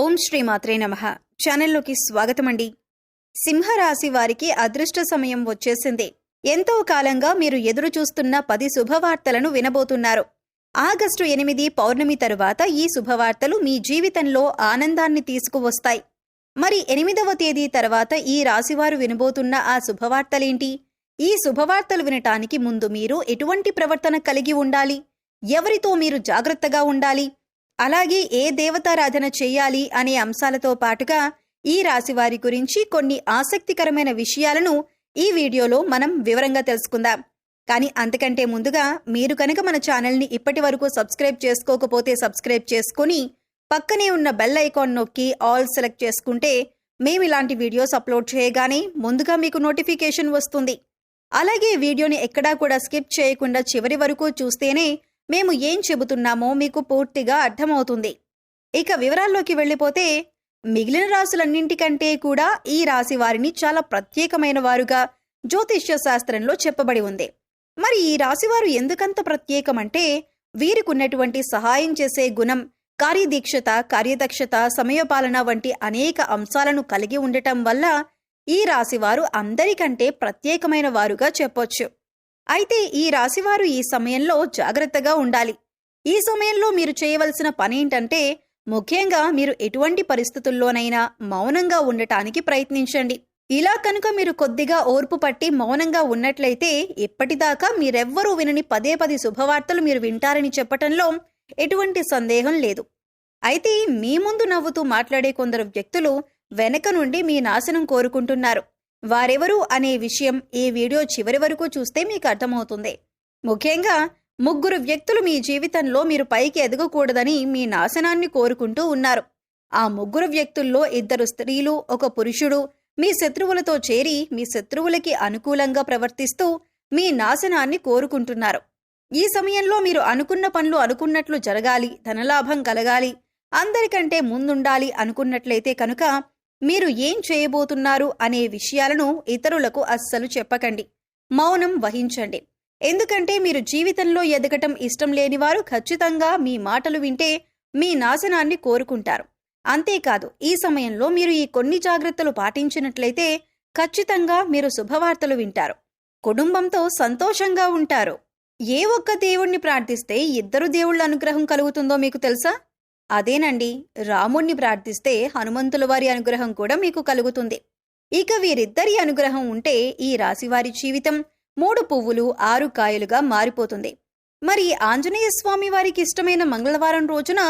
ఓం శ్రీ మాత్రే నమః. ఛానల్లోకి స్వాగతమండి. సింహరాశి వారికి అదృష్ట సమయం వచ్చేసింది. ఎంతో కాలంగా మీరు ఎదురు చూస్తున్న 10 శుభవార్తలను వినబోతున్నారు. ఆగస్టు 8 పౌర్ణమి తరువాత ఈ శుభవార్తలు మీ జీవితంలో ఆనందాన్ని తీసుకువస్తాయి. మరి 8వ తేదీ తర్వాత ఈ రాశివారు వినబోతున్న ఆ శుభవార్తలేంటి? ఈ శుభవార్తలు వినటానికి ముందు మీరు ఎటువంటి ప్రవర్తన కలిగి ఉండాలి? ఎవరితో మీరు జాగ్రత్తగా ఉండాలి? అలాగే ఏ దేవతారాధన చేయాలి అనే అంశాలతో పాటుగా ఈ రాశివారి గురించి కొన్ని ఆసక్తికరమైన విషయాలను ఈ వీడియోలో మనం వివరంగా తెలుసుకుందాం. కానీ అంతకంటే ముందుగా మీరు కనుక మన ఛానల్ని ఇప్పటి వరకు సబ్స్క్రైబ్ చేసుకోకపోతే సబ్స్క్రైబ్ చేసుకుని పక్కనే ఉన్న బెల్ ఐకాన్ నొక్కి ఆల్ సెలెక్ట్ చేసుకుంటే మేము ఇలాంటి వీడియోస్ అప్లోడ్ చేయగానే ముందుగా మీకు నోటిఫికేషన్ వస్తుంది. అలాగే వీడియోని ఎక్కడా కూడా స్కిప్ చేయకుండా చివరి వరకు చూస్తేనే మేము ఏం చెబుతున్నామో మీకు పూర్తిగా అర్థమవుతుంది. ఇక వివరాల్లోకి వెళ్ళిపోతే మిగిలిన రాశులన్నింటికంటే కూడా ఈ రాశి వారిని చాలా ప్రత్యేకమైన వారుగా జ్యోతిష్య శాస్త్రంలో చెప్పబడి ఉంది. మరి ఈ రాశివారు ఎందుకంత ప్రత్యేకమంటే వీరికున్నటువంటి సహాయం చేసే గుణం, కార్యదీక్షత, కార్యదక్షత, సమయపాలన వంటి అనేక అంశాలను కలిగి ఉండటం వల్ల ఈ రాశివారు అందరికంటే ప్రత్యేకమైన వారుగా చెప్పొచ్చు. అయితే ఈ రాశివారు ఈ సమయంలో జాగ్రత్తగా ఉండాలి. ఈ సమయంలో మీరు చేయవలసిన పనేంటంటే ముఖ్యంగా మీరు ఎటువంటి పరిస్థితుల్లోనైనా మౌనంగా ఉండటానికి ప్రయత్నించండి. ఇలా కనుక మీరు కొద్దిగా ఓర్పు పట్టి మౌనంగా ఉన్నట్లయితే ఇప్పటిదాకా మీరెవ్వరూ వినని 10 శుభవార్తలు మీరు వింటారని చెప్పటంలో ఎటువంటి సందేహం లేదు. అయితే మీ ముందు నవ్వుతూ మాట్లాడే కొందరు వ్యక్తులు వెనక నుండి మీ నాశనం కోరుకుంటున్నారు. వారెవరు అనే విషయం ఈ వీడియో చివరి వరకు చూస్తే మీకు అర్థమవుతుంది. ముఖ్యంగా 3 వ్యక్తులు మీ జీవితంలో మీరు పైకి ఎదగకూడదని మీ నాశనాన్ని కోరుకుంటూ ఉన్నారు. ఆ 3 వ్యక్తుల్లో 2 స్త్రీలు, 1 పురుషుడు మీ శత్రువులతో చేరి మీ శత్రువులకి అనుకూలంగా ప్రవర్తిస్తూ మీ నాశనాన్ని కోరుకుంటున్నారు. ఈ సమయంలో మీరు అనుకున్న పనులు అనుకున్నట్లు జరగాలి, ధనలాభం కలగాలి, అందరికంటే ముందుండాలి అనుకున్నట్లయితే కనుక మీరు ఏం చేయబోతున్నారు అనే విషయాలను ఇతరులకు అస్సలు చెప్పకండి. మౌనం వహించండి. ఎందుకంటే మీరు జీవితంలో ఎదగటం ఇష్టం లేనివారు ఖచ్చితంగా మీ మాటలు వింటే మీ నాశనాన్ని కోరుకుంటారు. అంతేకాదు ఈ సమయంలో మీరు ఈ కొన్ని జాగ్రత్తలు పాటించినట్లయితే ఖచ్చితంగా మీరు శుభవార్తలు వింటారు. కుటుంబంతో సంతోషంగా ఉంటారు. ఏ ఒక్క దేవుణ్ణి ప్రార్థిస్తే 2 దేవుళ్ల అనుగ్రహం కలుగుతుందో మీకు తెలుసా? అదేనండి, రాముణ్ణి ప్రార్థిస్తే హనుమంతుల వారి అనుగ్రహం కూడా మీకు కలుగుతుంది. ఇక వీరిద్దరి అనుగ్రహం ఉంటే ఈ రాశివారి జీవితం 3 పువ్వులు 6 కాయలుగా మారిపోతుంది. మరి ఆంజనేయ స్వామి వారికి ఇష్టమైన మంగళవారం రోజున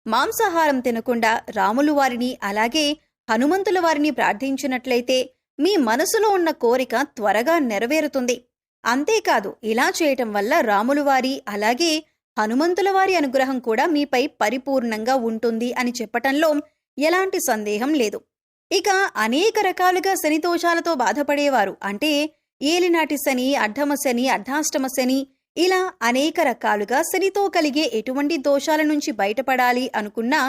మాంసాహారం తినకుండా రాములు వారిని అలాగే హనుమంతుల వారిని ప్రార్థించినట్లయితే మీ మనసులో ఉన్న కోరిక త్వరగా నెరవేరుతుంది. అంతేకాదు ఇలా చేయటం వల్ల రాములు వారి అలాగే హనుమంతుల వారి అనుగ్రహం కూడా మీపై పరిపూర్ణంగా ఉంటుంది అని చెప్పటంలో ఎలాంటి సందేహం లేదు. ఇక అనేక రకాలుగా శని దోషాలతో బాధపడేవారు, అంటే ఏలినాటి శని, అర్ధమ శని, అర్ధాష్టమ శని, ఇలా అనేక రకాలుగా శనితో కలిగే ఎటువంటి దోషాల నుంచి బయటపడాలి అనుకున్నా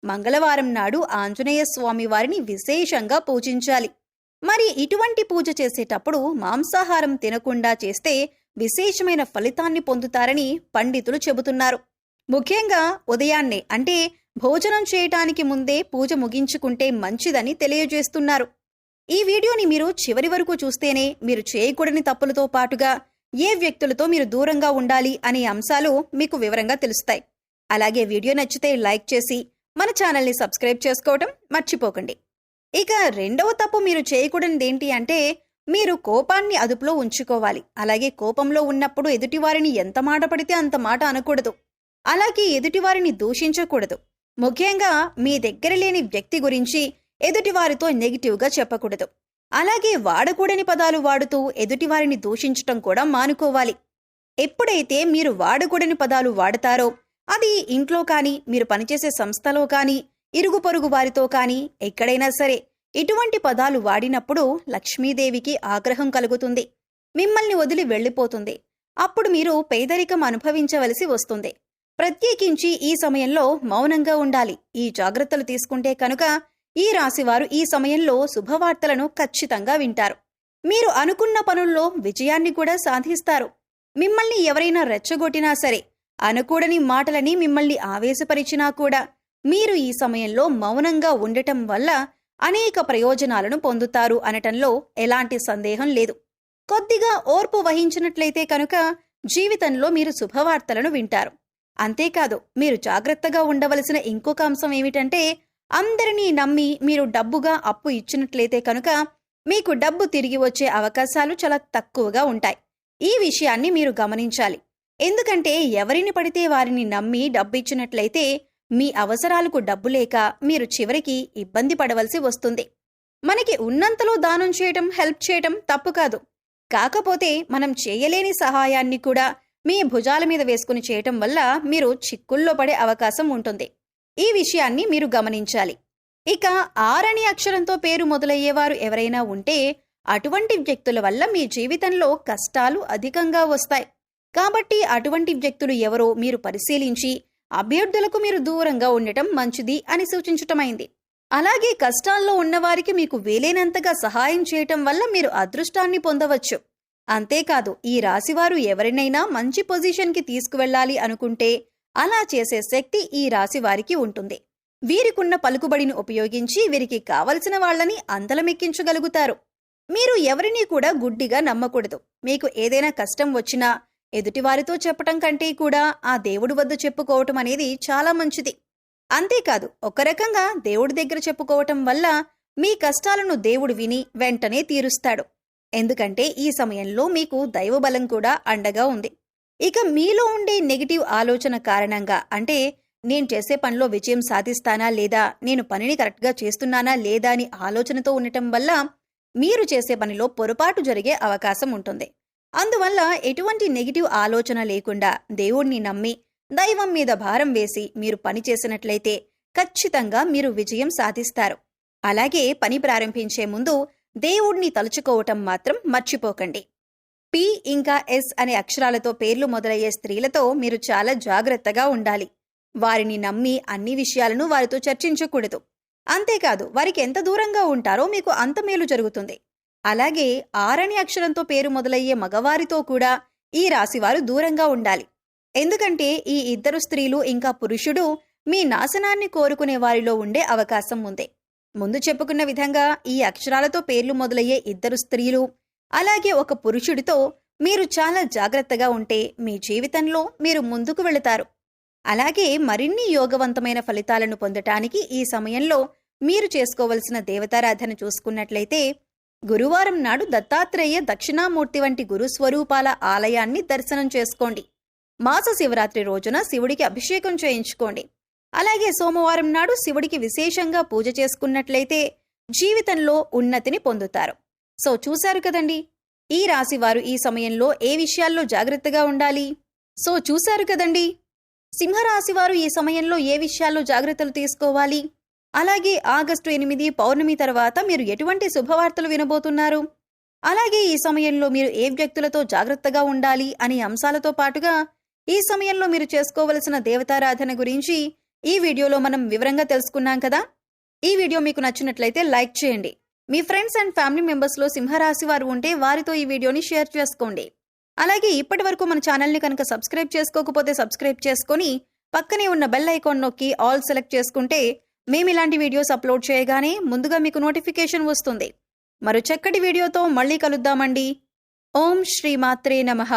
మంగళవారం నాడు ఆంజనేయ స్వామి వారిని విశేషంగా పూజించాలి. మరి ఇటువంటి పూజ చేసేటప్పుడు మాంసాహారం తినకుండా చేస్తే విశేషమైన ఫలితాన్ని పొందుతారని పండితులు చెబుతున్నారు. ముఖ్యంగా ఉదయాన్నే, అంటే భోజనం చేయటానికి ముందే పూజ ముగించుకుంటే మంచిదని తెలియజేస్తున్నారు. ఈ వీడియోని మీరు చివరి వరకు చూస్తేనే మీరు చేయకూడని తప్పులతో పాటుగా ఏ వ్యక్తులతో మీరు దూరంగా ఉండాలి అనే అంశాలు మీకు వివరంగా తెలుస్తాయి. అలాగే వీడియో నచ్చితే లైక్ చేసి మన ఛానల్ని సబ్స్క్రైబ్ చేసుకోవడం మర్చిపోకండి. ఇక రెండవ తప్పు మీరు చేయకూడనిదేంటి అంటే మీరు కోపాన్ని అదుపులో ఉంచుకోవాలి. అలాగే కోపంలో ఉన్నప్పుడు ఎదుటివారిని ఎంత మాట పడితే అంత మాట అనకూడదు. అలాగే ఎదుటివారిని దూషించకూడదు. ముఖ్యంగా మీ దగ్గర లేని వ్యక్తి గురించి ఎదుటివారితో నెగిటివ్గా చెప్పకూడదు. అలాగే వాడకూడని పదాలు వాడుతూ ఎదుటివారిని దూషించటం కూడా మానుకోవాలి. ఎప్పుడైతే మీరు వాడకూడని పదాలు వాడతారో అది ఇంట్లో కానీ, మీరు పనిచేసే సంస్థలో కానీ, ఇరుగు పొరుగు వారితో కానీ ఎక్కడైనా సరే ఇటువంటి పదాలు వాడినప్పుడు లక్ష్మీదేవికి ఆగ్రహం కలుగుతుంది. మిమ్మల్ని వదిలి వెళ్ళిపోతుంది. అప్పుడు మీరు పేదరికం అనుభవించవలసి వస్తుంది. ప్రత్యేకించి ఈ సమయంలో మౌనంగా ఉండాలి. ఈ జాగ్రత్తలు తీసుకుంటే కనుక ఈ రాశివారు ఈ సమయంలో శుభవార్తలను ఖచ్చితంగా వింటారు. మీరు అనుకున్న పనుల్లో విజయాన్ని కూడా సాధిస్తారు. మిమ్మల్ని ఎవరైనా రెచ్చగొట్టినా సరే, అనకూడని మాటలని మిమ్మల్ని ఆవేశపరిచినా కూడా మీరు ఈ సమయంలో మౌనంగా ఉండటం వల్ల అనేక ప్రయోజనాలను పొందుతారు అనటంలో ఎలాంటి సందేహం లేదు. కొద్దిగా ఓర్పు వహించినట్లయితే కనుక జీవితంలో మీరు శుభవార్తలను వింటారు. అంతేకాదు, మీరు జాగ్రత్తగా ఉండవలసిన ఇంకొక అంశం ఏమిటంటే, అందరినీ నమ్మి మీరు డబ్బుగా అప్పు ఇచ్చినట్లయితే కనుక మీకు డబ్బు తిరిగి వచ్చే అవకాశాలు చాలా తక్కువగా ఉంటాయి. ఈ విషయాన్ని మీరు గమనించాలి. ఎందుకంటే ఎవరిని పడితే వారిని నమ్మి డబ్బు ఇచ్చినట్లయితే మీ అవసరాలకు డబ్బు లేక మీరు చివరికి ఇబ్బంది పడవలసి వస్తుంది. మనకి ఉన్నంతలో దానం చేయటం, హెల్ప్ చేయటం తప్పు కాదు. కాకపోతే మనం చేయలేని సహాయాన్ని కూడా మీ భుజాల మీద వేసుకుని చేయటం వల్ల మీరు చిక్కుల్లో పడే అవకాశం ఉంటుంది. ఈ విషయాన్ని మీరు గమనించాలి. ఇక ఆరని అక్షరంతో పేరు మొదలయ్యేవారు ఎవరైనా ఉంటే అటువంటి వ్యక్తుల వల్ల మీ జీవితంలో కష్టాలు అధికంగా వస్తాయి. కాబట్టి అటువంటి వ్యక్తులు ఎవరో మీరు పరిశీలించి అభ్యర్థులకు మీరు దూరంగా ఉండటం మంచిది అని సూచించటమైంది. అలాగే కష్టాల్లో ఉన్నవారికి మీకు వీలైనంతగా సహాయం చేయటం వల్ల మీరు అదృష్టాన్ని పొందవచ్చు. అంతేకాదు, ఈ రాశివారు ఎవరినైనా మంచి పొజిషన్కి తీసుకువెళ్ళాలి అనుకుంటే అలా చేసే శక్తి ఈ రాశి వారికి ఉంటుంది. వీరికున్న పలుకుబడిని ఉపయోగించి వీరికి కావలసిన వాళ్లని అందలమెక్కించగలుగుతారు. మీరు ఎవరినీ కూడా గుడ్డిగా నమ్మకూడదు. మీకు ఏదైనా కష్టం వచ్చినా ఎదుటివారితో చెప్పటం కంటే కూడా ఆ దేవుడి వద్ద చెప్పుకోవటం అనేది చాలా మంచిది. అంతేకాదు, ఒక రకంగా దేవుడి దగ్గర చెప్పుకోవటం వల్ల మీ కష్టాలను దేవుడు విని వెంటనే తీరుస్తాడు. ఎందుకంటే ఈ సమయంలో మీకు దైవబలం కూడా అండగా ఉంది. ఇక మీలో ఉండే నెగిటివ్ ఆలోచన కారణంగా, అంటే నేను చేసే పనిలో విజయం సాధిస్తానా లేదా, నేను పనిని కరెక్ట్గా చేస్తున్నానా లేదా అని ఆలోచనతో ఉండటం వల్ల మీరు చేసే పనిలో పొరపాటు జరిగే అవకాశం ఉంటుంది. అందువల్ల ఎటువంటి నెగిటివ్ ఆలోచన లేకుండా దేవుణ్ణి నమ్మి దైవం మీద భారం వేసి మీరు పని చేసినట్లయితే ఖచ్చితంగా మీరు విజయం సాధిస్తారు. అలాగే పని ప్రారంభించే ముందు దేవుణ్ణి తలుచుకోవటం మాత్రం మర్చిపోకండి. పి ఇంకా ఎస్ అనే అక్షరాలతో పేర్లు మొదలయ్యే స్త్రీలతో మీరు చాలా జాగ్రత్తగా ఉండాలి. వారిని నమ్మి అన్ని విషయాలను వారితో చర్చించకూడదు. అంతేకాదు, వారికి ఎంత దూరంగా ఉంటారో మీకు అంత మేలు జరుగుతుంది. అలాగే ఆరని అక్షరంతో పేరు మొదలయ్యే మగవారితో కూడా ఈ రాశివారు దూరంగా ఉండాలి. ఎందుకంటే ఈ ఇద్దరు స్త్రీలు ఇంకా పురుషుడు మీ నాశనాన్ని కోరుకునే వారిలో ఉండే అవకాశం ఉంది. ముందు చెప్పుకున్న విధంగా ఈ అక్షరాలతో పేర్లు మొదలయ్యే ఇద్దరు స్త్రీలు అలాగే ఒక పురుషుడితో మీరు చాలా జాగ్రత్తగా ఉంటే మీ జీవితంలో మీరు ముందుకు వెళతారు. అలాగే మరిన్ని యోగవంతమైన ఫలితాలను పొందటానికి ఈ సమయంలో మీరు చేసుకోవలసిన దేవతారాధన చూసుకున్నట్లయితే, గురువారం నాడు దత్తాత్రేయ దక్షిణామూర్తి వంటి గురుస్వరూపాల ఆలయాన్ని దర్శనం చేసుకోండి. మాస శివరాత్రి రోజున శివుడికి అభిషేకం చేయించుకోండి. అలాగే సోమవారం నాడు శివుడికి విశేషంగా పూజ చేసుకున్నట్లయితే జీవితంలో ఉన్నతిని పొందుతారు. సో చూశారు కదండి, ఈ రాశివారు ఈ సమయంలో ఏ విషయాల్లో జాగ్రత్తగా ఉండాలి. చూశారు కదండి, సింహరాశివారు ఈ సమయంలో ఏ విషయాల్లో జాగ్రత్తలు తీసుకోవాలి. అలాగే ఆగస్టు 8 పౌర్ణమి తర్వాత మీరు ఎటువంటి శుభవార్తలు వినబోతున్నారు. అలాగే ఈ సమయంలో మీరు ఏ వ్యక్తులతో జాగ్రత్తగా ఉండాలి అనే అంశాలతో పాటుగా ఈ సమయంలో మీరు చేసుకోవలసిన దేవతారాధన గురించి ఈ వీడియోలో మనం వివరంగా తెలుసుకున్నాం కదా. ఈ వీడియో మీకు నచ్చినట్లయితే లైక్ చేయండి. మీ ఫ్రెండ్స్ అండ్ ఫ్యామిలీ మెంబర్స్లో సింహరాశి వారు ఉంటే వారితో ఈ వీడియోని షేర్ చేసుకోండి. అలాగే ఇప్పటి వరకు మన ఛానల్ని కనుక సబ్స్క్రైబ్ చేసుకోకపోతే సబ్స్క్రైబ్ చేసుకొని పక్కనే ఉన్న బెల్ ఐకాన్ నొక్కి ఆల్ సెలెక్ట్ చేసుకుంటే మేము ఇలాంటి వీడియోస్ అప్లోడ్ చేయగానే ముందుగా మీకు నోటిఫికేషన్ వస్తుంది. మరో చక్కటి వీడియోతో మళ్ళీ కలుద్దామండి. ఓం శ్రీ మాత్రే నమః.